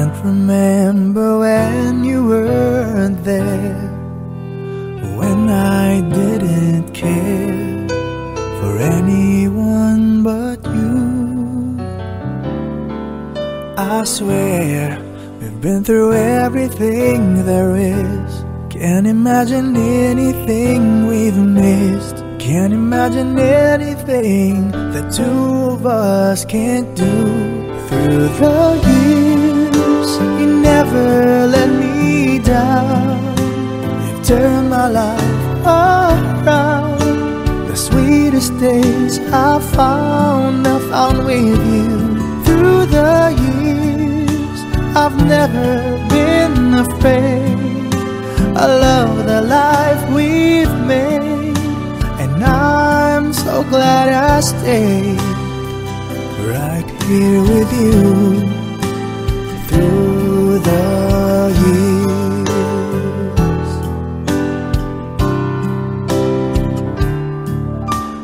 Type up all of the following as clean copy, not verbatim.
can't remember when you weren't there, when I didn't care for anyone but you. I swear we've been through everything there is. Can't imagine anything we've missed. Can't imagine anything the two of us can't do. Through the years, you never let me down. You've turned my life around. The sweetest days I found with you. Through the years, I've never been afraid. I love the life we've made, and I'm so glad I stayed right here with you through the years.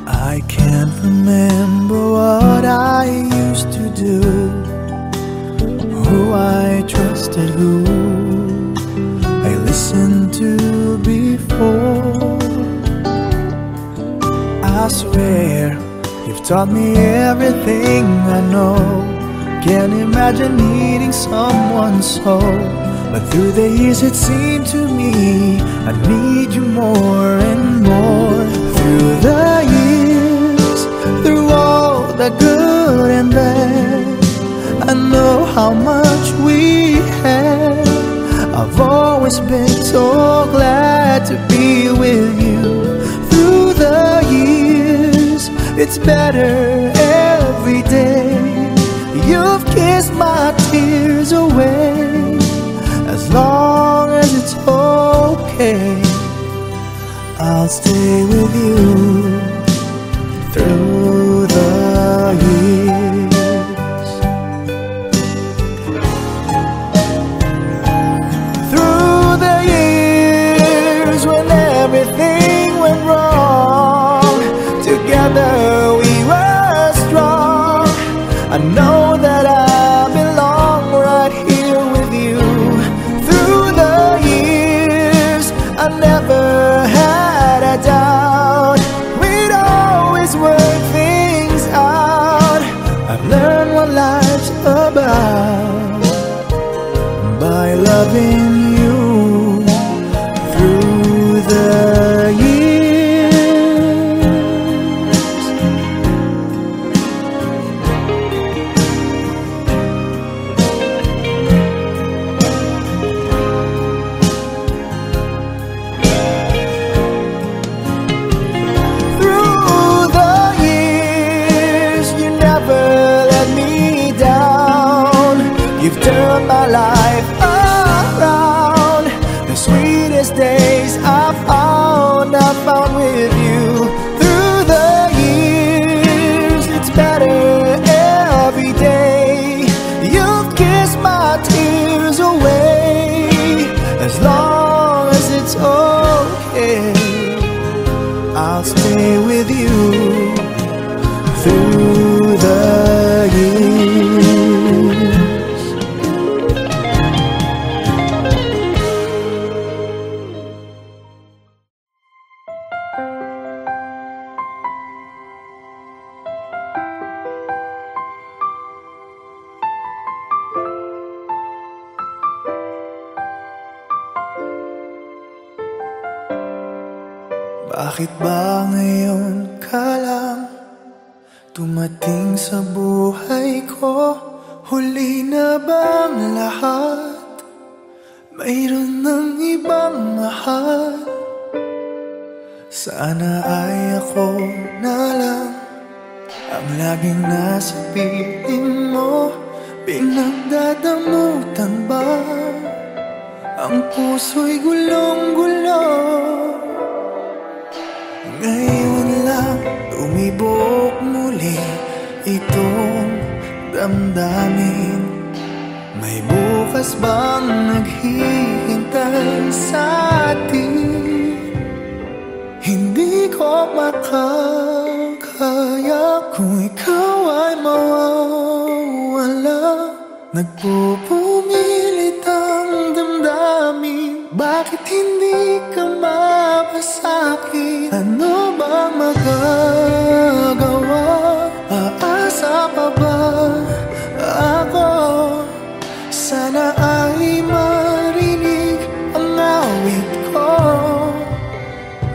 I can't remember what I used to do, who I trusted, who I listened to before. I swear you've taught me everything I know. Can't imagine needing someone so, but through the years it seemed to me I need you more and more. Through the years, through all the good and bad, I know how much we had. I've always been so glad to be with you. Through the years, it's better every day. You've kissed my tears away. As long as it's okay, I'll stay with you through the years. Through the years when everything went wrong, together we were strong. I know that I belong right here with you. Through the years, I never had a doubt. We'd always work things out. I've learned what life's about by loving you through the years. You've turned my life around. The sweetest days I found with you. Through the years, it's better every day. You've kissed my tears away. As long as it's okay, I'll stay with you through the years. Bakit ba ngayon ka lang dumating sa buhay ko? Huli na bang lahat? Mayroon ng ibang mahal? Sana ay ako na lang ang laging nasa piling mo. Pinagdadamutan ba ang puso'y gulong-gulo? Ngayon lang tumibok muli itong damdamin. May bukas bang naghihintay sa atin? Hindi ko makakaya kung ikaw ay mawawala. Nagpupumilit ang damdamin, bakit hindi ka mapasa'kin? Ano bang magagawa? Aasa pa ba ako? Sana ay marinig ang awit ko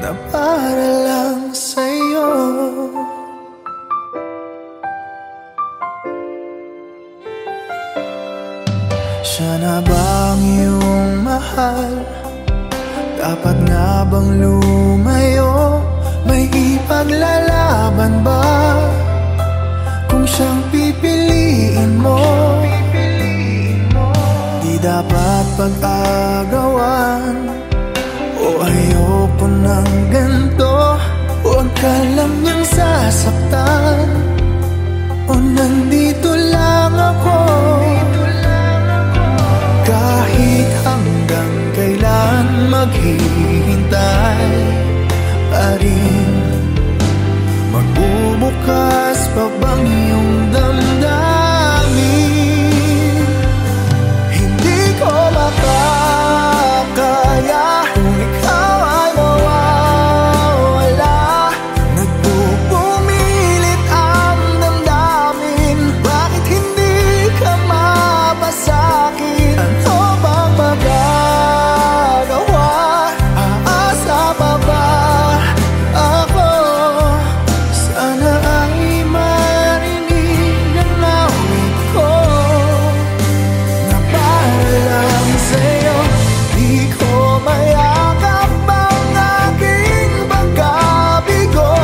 na para lang sa'yo. Siya na bang iyong mahal? Dapat nga bang lumayo? May ipaglalaban ba? Kung siyang pipiliin mo, di dapat pag-agawan. O ayoko ng ganito, huwag ka lang niyang sasaktan. O nandito lang ako, kahit hanggang kailan maghihintay pa rin. Magbubukas pa bang iyong damdamin? Hindi ko makakaya kung ikaw ay mawawala. Nagpupumilit ang damdamin, bakit hindi ka mapasa'kin? Ano bang magagawa? Aasa pa ba ako? Sana ay marinig ang awit ko na para lang sa'yo. Di ko mayakap ang aking pagkabigo.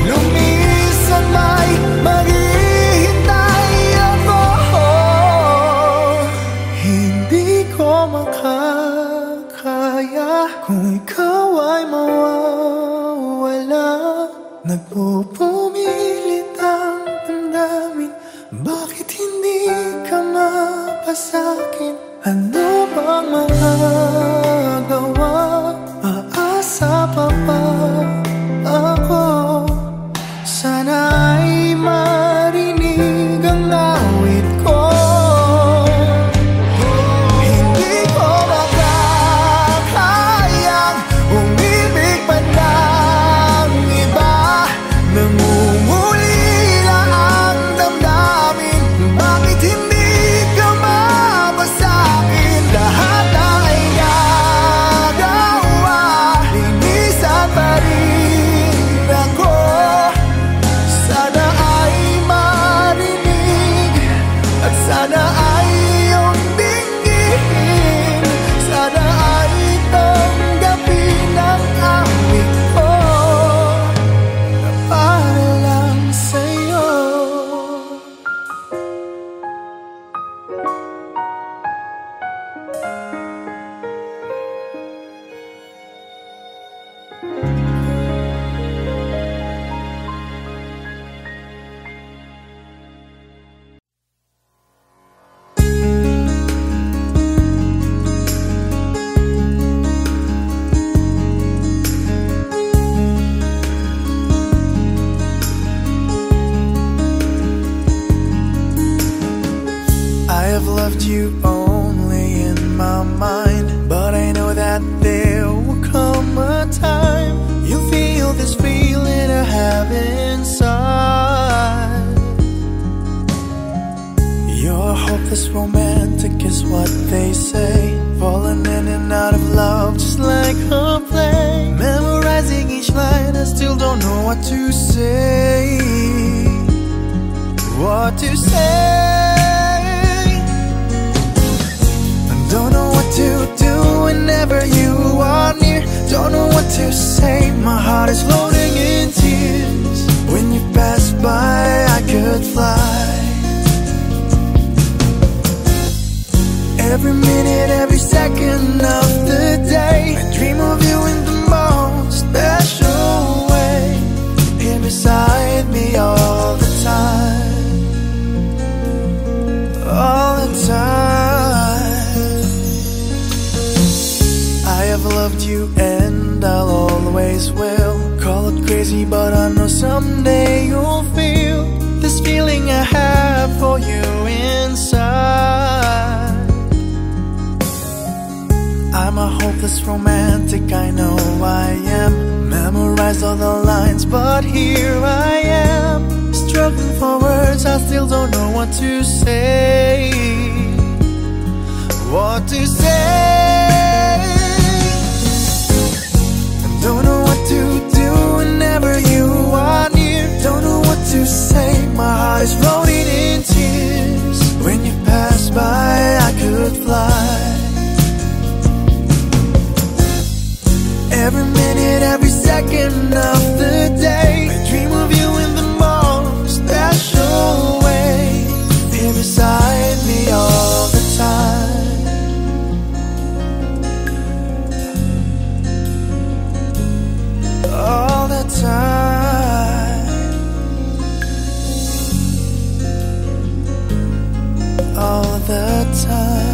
Lumisan may maghihintay ako. Hindi ko makakaya kung ikaw ay mawawala. Nagpupumilit ang damdamin, bakit hindi ka mapasa'kin? Ano bang magagawa? Aasa pa ba ako? Sana ay marinig ang awit ko. Hindi ko makakayang umibig pa ng iba. Nangungulila ang damdamin, bakit hindi ka mapasa'kin? Lahat ay nagawa, linisan pa rin ako. Sana ay marinig at sana ay iyong tingin. Sana ay tanggapin ang awit ko na para lang sa'yo. I have loved you only in my mind, but I know that there will come a time you feel this feeling I have inside. You're hopeless romantic is what they say, falling in and out of love just like a play. Memorizing each line, I still don't know what to say. What to say? Don't know what to do whenever you are near. Don't know what to say, my heart is floating in tears. When you pass by, I could fly. Every minute, every second of the day, I dream of you in the most special way. Here beside me all the time, all the time. I have loved you and I'll always will. Call it crazy, but I know someday you'll feel this feeling I have for you inside. I'm a hopeless romantic, I know I am. Memorized all the lines, but here I am, struggling for words, I still don't know what to say. What to say? I don't know what to do whenever you are near. Don't know what to say, my heart is floating in tears. When you pass by, I could fly. Every minute, every second of the day, I dream of you in the most special way. Here beside me all the time. All the time. All the time.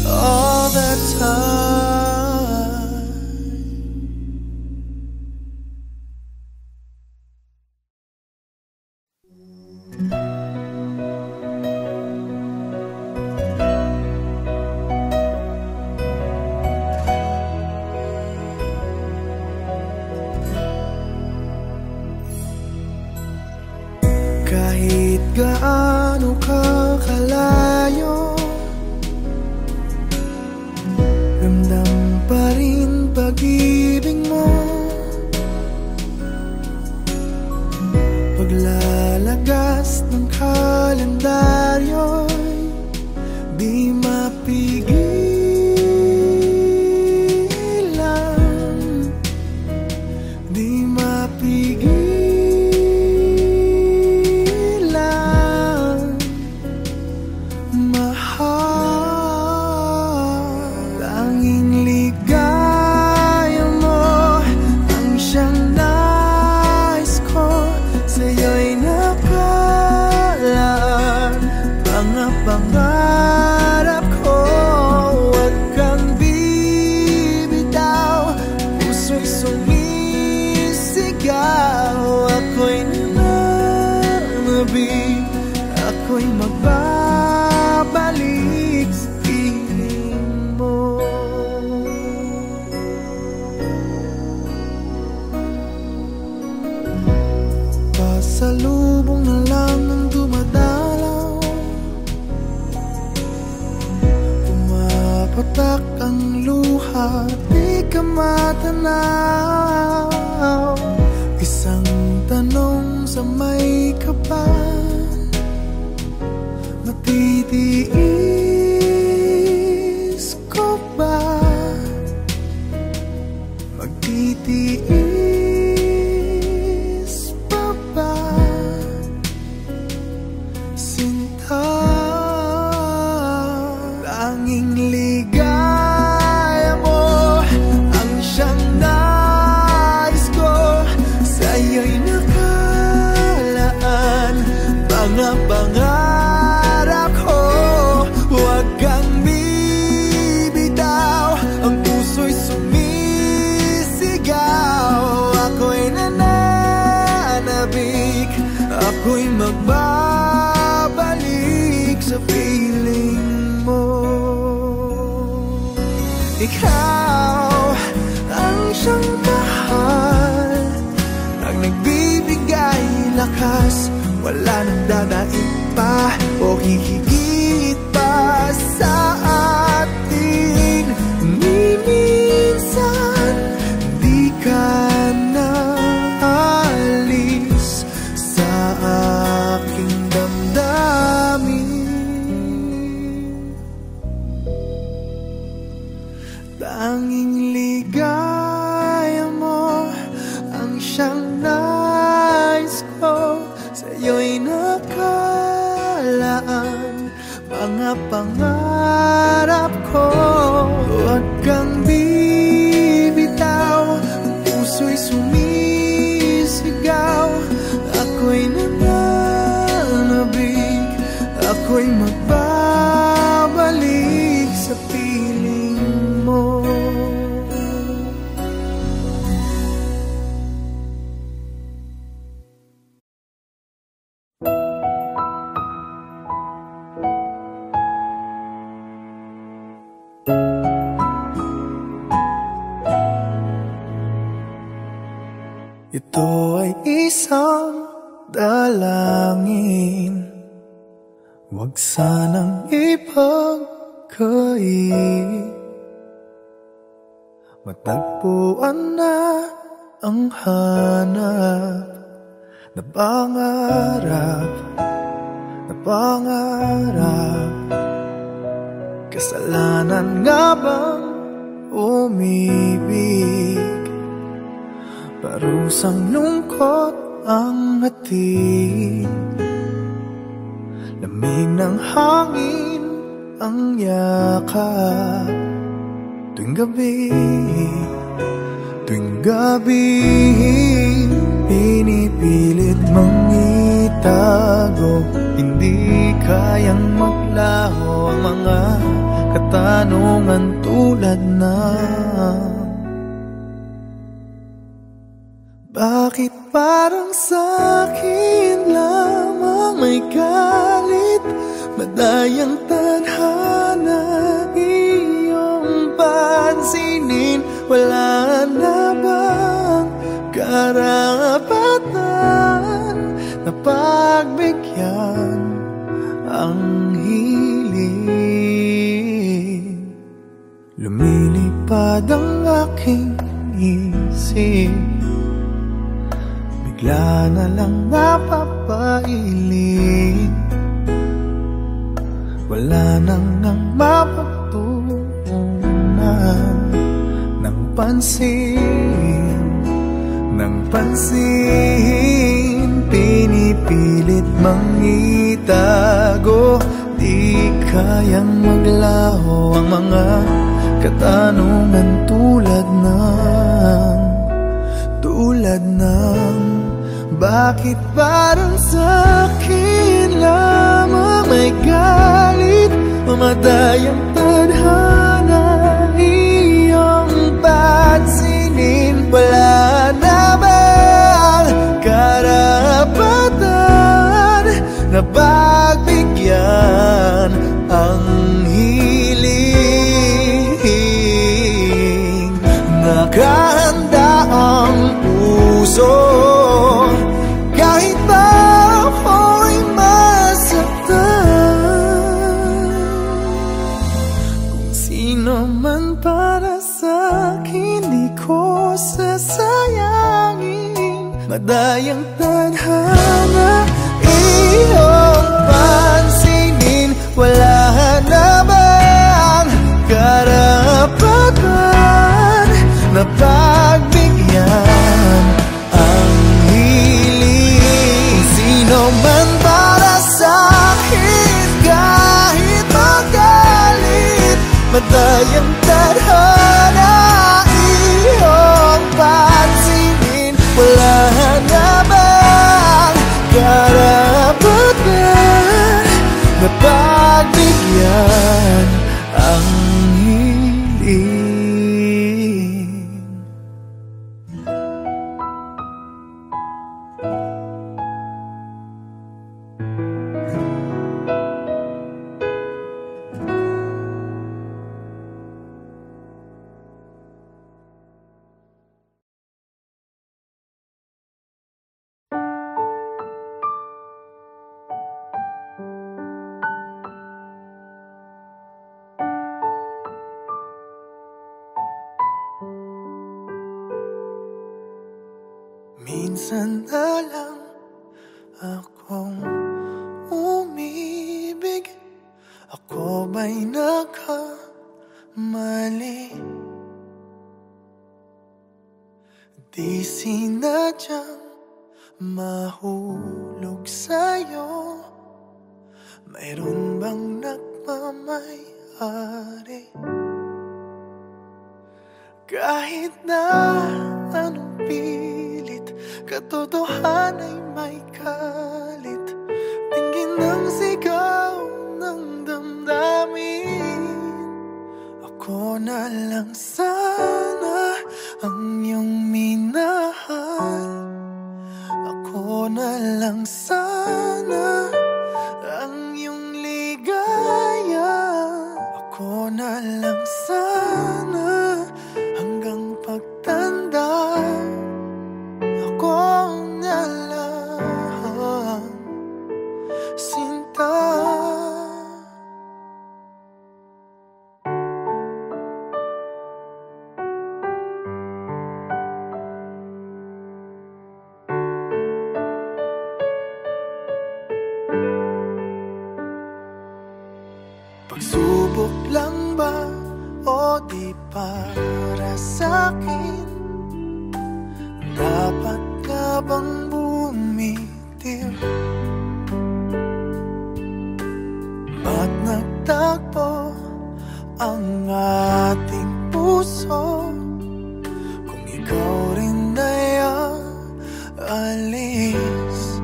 All the time. Kahit gaano ka kalayo, ramdam pa rin pag-ibig mo. Paglalagas ng kalendaryo'y di mapigilan, di mapigilan. Pangarap ko, huwag kang bibitaw. Puso'y sumisigaw. Ako'y nananabig, ako'y magbabalik sa piling mo. Pasalubong na lang ang dumadalaw, patak ang luha, di ka matanaw. Isang tanong sa may kapal, matitiis ko ba? Magtitiis pa ba? Sinta, tanging ligaya mo ang siyang nais ko. Sa'yo'y nakalaan mga pangarap ko. Huwag kang bibitaw, ang puso'y sumisigaw. Ako'y nananabik, ako'y magbabalik sa piling mo. Ikaw ang siyang mahal, ang nagbibigay lakas. Wala nang dadaig pa o hihigit pa sa atin. Ni minsan di ka na alis sa aking damdamin. Tanging ligaya mo ang siyang nais ko. Sa'yo'y nakalaan mga pangarap ko. Huwag kang bibitaw, ang puso'y sumisigaw. Ako'y nananabig, ako'y magbabalik sa piling mo. isang dalangin, huwag sanang ipagkait. Matagpuan na ang hanap na pangarap, na pangarap. Kasalanan nga bang umibig? Parusang lungkot ang hatid, lamig ng hangin ang yakap. Tuwing gabi, tuwing gabi, pinipilit mang itago. Hindi kayang maglaho ang mga katanungan tulad ng bakit parang sa'kin lamang may galit, madayang tadhana iyong pansinin? Wala na bang karapatan na pagbigyan ang hiling? Lumilipad ang aking isip, bigla na lang napapailing. Wala nang mapagtuunan ng pansin, ng pansin. Pinipilit mang itago, di kayang maglaho ang mga katanungan tulad ng bakit parang sa'kin lamang may galit, mamadayang tadhana iyong pansinin? Wala na bang karapatan na pagbigyan ang hiling? Nakahanda ang puso kahit pa ako'y masaktan. Kung sino man para sa'kin, di ko sasayangin. Madayang tadhana iyong pansinin. Wala na bang karapatan na pagbigyan ang hiling? Sino man para sa'kin, kahit magalit, madayang tadhana iyong pansinin. Wala na bang karapatan na pagbigyan ang hiling? Minsan na lang akong umibig, ako ba'y nagkamali? Di sinadyang mahulog sa'yo, mayroon bang nagmamayari? Kahit na anong pilit, katotohanan ay may kalit. Tingin ng sigaw ng damdamin. Ako na lang sana ang iyong minahal. Ako na lang sana ang iyong ligaya. Ako na lang sana hanggang pagtanda. Ako na lang Pagsubok lang ba o di para sa'kin? Dapat ka bang bumitiw? Ba't nagtagpo ang ating puso kung ikaw rin ay alis?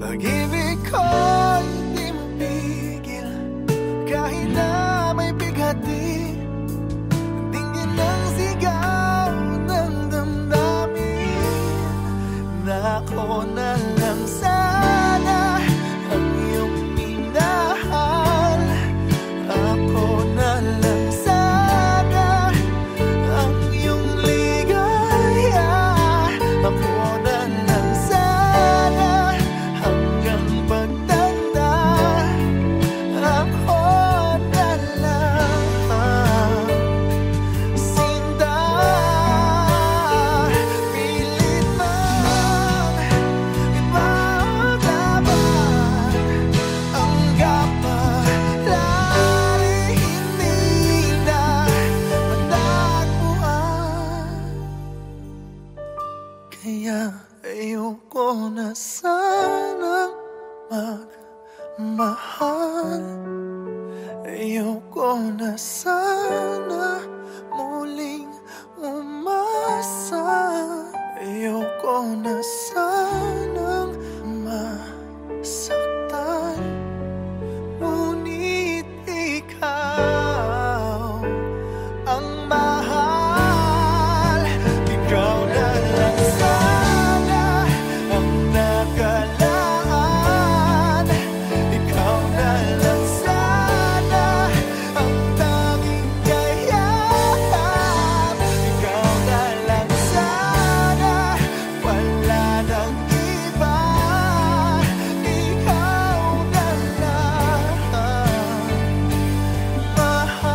Pag-ibig ko'y di mapigil kahit na may bighati. Tingin ang sigaw ng damdamin na ako na lang sana ang iyong minahal. Ako na lang sana ang iyong ligaya. Ako na lang sana hanggang pagtanda. Ako na lang sinta. Pilit man ipaglaban ang kapalaran, hindi na matagpuan. Kaya ayoko na sanang magmahal. Ayoko na sana muling umasa. Ayoko na sanang masaktan. Ngunit ikaw ang mahal. Ikaw na lang sana ang nakalaan. Ikaw na lang sana ang tanging kayahan. Ikaw na lang sana, wala nang iba. Ikaw na lang mahal.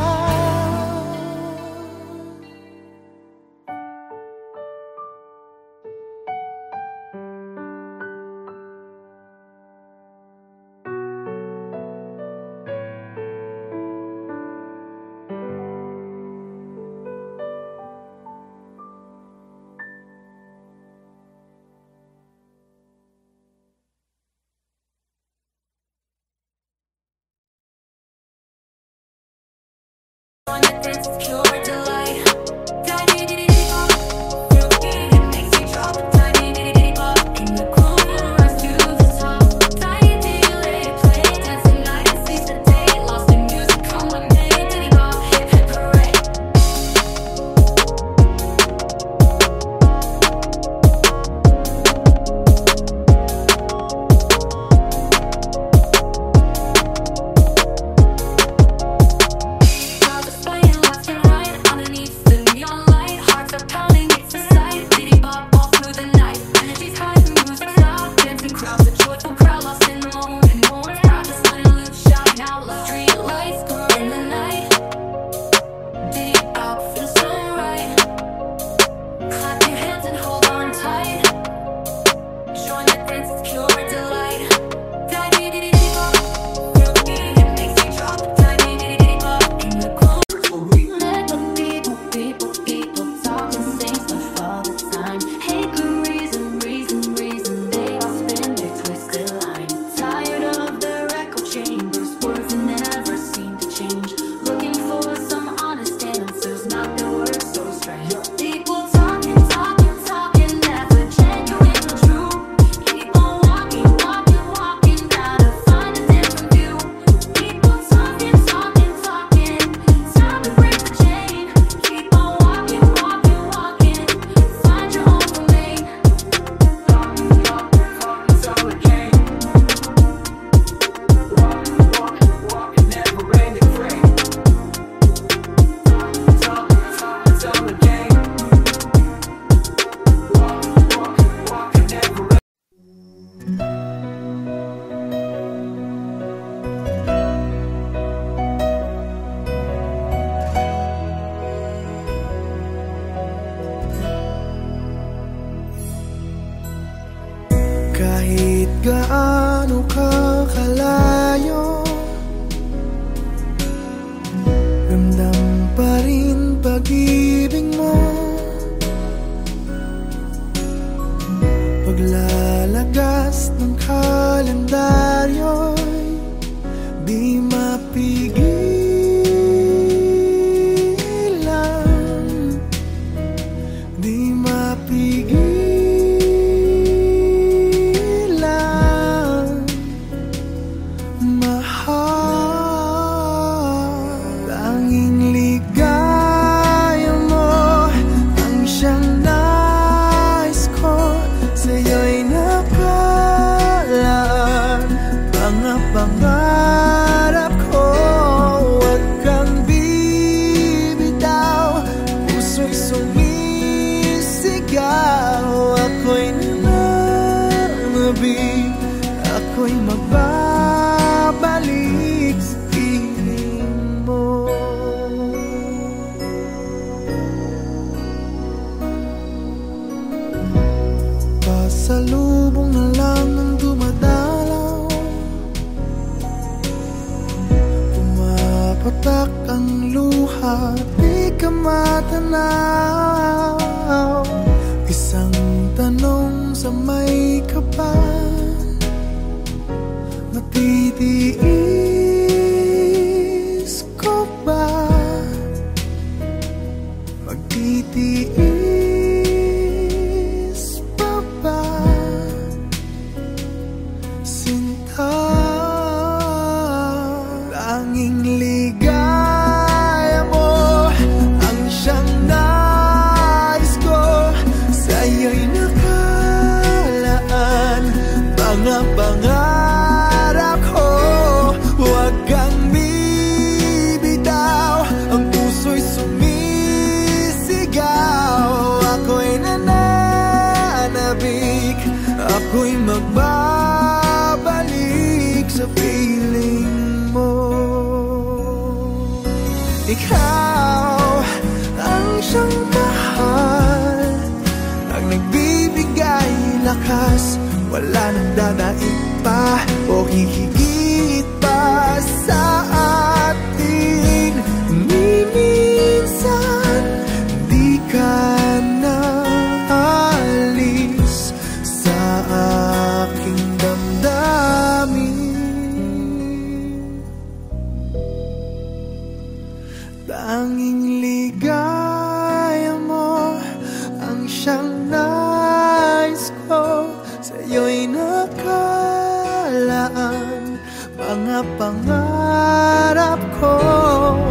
Kahit gaano ka kalayo, ako'y magbabalik sa piling mo. Pasalubong na lang ang dumadalaw, pumapatak ang luha, di ka matanaw. Isang tanong sa may kapal, matitiis ko ba? Magtitiis pa ba? Sinta, tanging ligaya mo ang siyang nais ko. Sa'yo'y nakalaan mga pangarap ko. Huwag kang bibitaw, ang puso'y sumisigaw. Ako'y nananabik, ako'y magbabalik sa piling mo. Ikaw ang siyang mahal, ang nagbibigay lakas, wala nang dadaig pa o hihigit pa sa atin. Minsan di ka na alis sa aking damdamin. Tanging ligaya mo ang siyang nais ko. Sa'yo'y nakalaan mga pangarap ko.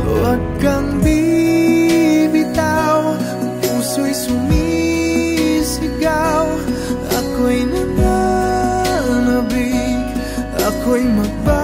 Huwag kang bibitaw, ang puso'y sumisigaw. Ako'y nananabik, ako'y magbabalik